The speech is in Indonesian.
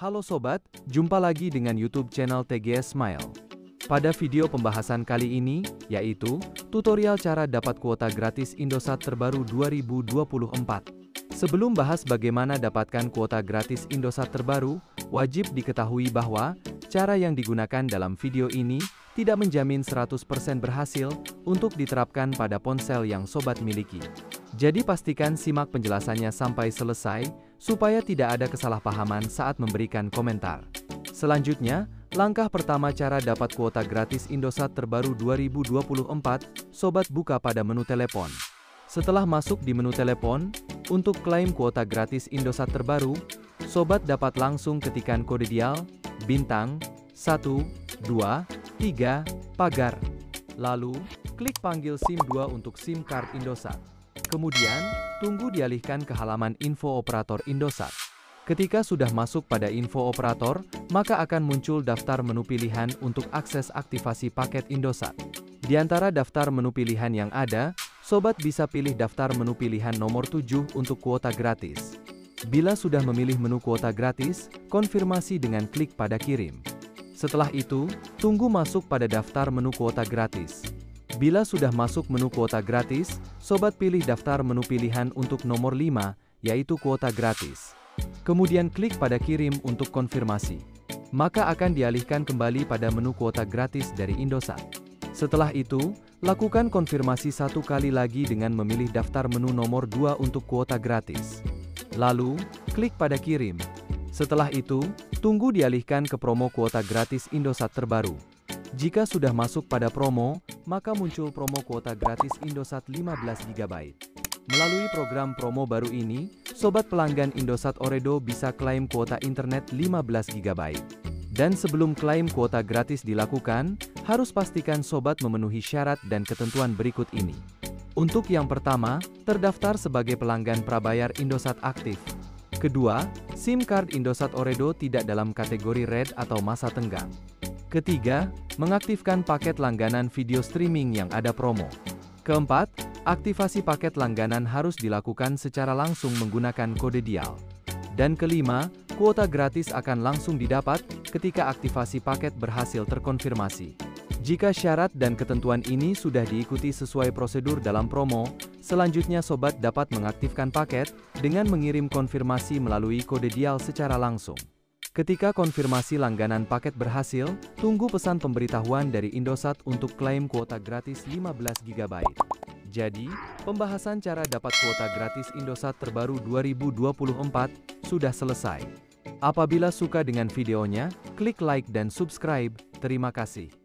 Halo sobat, jumpa lagi dengan YouTube channel TGS Smile. Pada video pembahasan kali ini, yaitu tutorial cara dapat kuota gratis Indosat terbaru 2024. Sebelum bahas bagaimana dapatkan kuota gratis Indosat terbaru, wajib diketahui bahwa cara yang digunakan dalam video ini tidak menjamin 100% berhasil untuk diterapkan pada ponsel yang sobat miliki. Jadi pastikan simak penjelasannya sampai selesai, supaya tidak ada kesalahpahaman saat memberikan komentar. Selanjutnya, langkah pertama cara dapat kuota gratis Indosat terbaru 2024, sobat buka pada menu telepon. Setelah masuk di menu telepon, untuk klaim kuota gratis Indosat terbaru, sobat dapat langsung ketikkan kode dial, bintang, 123 pagar. Lalu, klik panggil SIM 2 untuk SIM card Indosat. Kemudian, tunggu dialihkan ke halaman info operator Indosat. Ketika sudah masuk pada info operator, maka akan muncul daftar menu pilihan untuk akses aktivasi paket Indosat. Di antara daftar menu pilihan yang ada, sobat bisa pilih daftar menu pilihan nomor 7 untuk kuota gratis. Bila sudah memilih menu kuota gratis, konfirmasi dengan klik pada kirim. Setelah itu, tunggu masuk pada daftar menu kuota gratis. Bila sudah masuk menu kuota gratis, sobat pilih daftar menu pilihan untuk nomor 5, yaitu kuota gratis. Kemudian klik pada kirim untuk konfirmasi. Maka akan dialihkan kembali pada menu kuota gratis dari Indosat. Setelah itu, lakukan konfirmasi satu kali lagi dengan memilih daftar menu nomor 2 untuk kuota gratis. Lalu, klik pada kirim. Setelah itu, tunggu dialihkan ke promo kuota gratis Indosat terbaru. Jika sudah masuk pada promo, maka muncul promo kuota gratis Indosat 15 GB. Melalui program promo baru ini, sobat pelanggan Indosat Ooredoo bisa klaim kuota internet 15 GB. Dan sebelum klaim kuota gratis dilakukan, harus pastikan sobat memenuhi syarat dan ketentuan berikut ini. Untuk yang pertama, terdaftar sebagai pelanggan prabayar Indosat aktif. Kedua, SIM card Indosat Ooredoo tidak dalam kategori red atau masa tenggang. Ketiga, mengaktifkan paket langganan video streaming yang ada promo. Keempat, aktivasi paket langganan harus dilakukan secara langsung menggunakan kode dial. Dan kelima, kuota gratis akan langsung didapat ketika aktivasi paket berhasil terkonfirmasi. Jika syarat dan ketentuan ini sudah diikuti sesuai prosedur dalam promo, selanjutnya sobat dapat mengaktifkan paket dengan mengirim konfirmasi melalui kode dial secara langsung. Ketika konfirmasi langganan paket berhasil, tunggu pesan pemberitahuan dari Indosat untuk klaim kuota gratis 15 GB. Jadi, pembahasan cara dapat kuota gratis Indosat terbaru 2024 sudah selesai. Apabila suka dengan videonya, klik like dan subscribe. Terima kasih.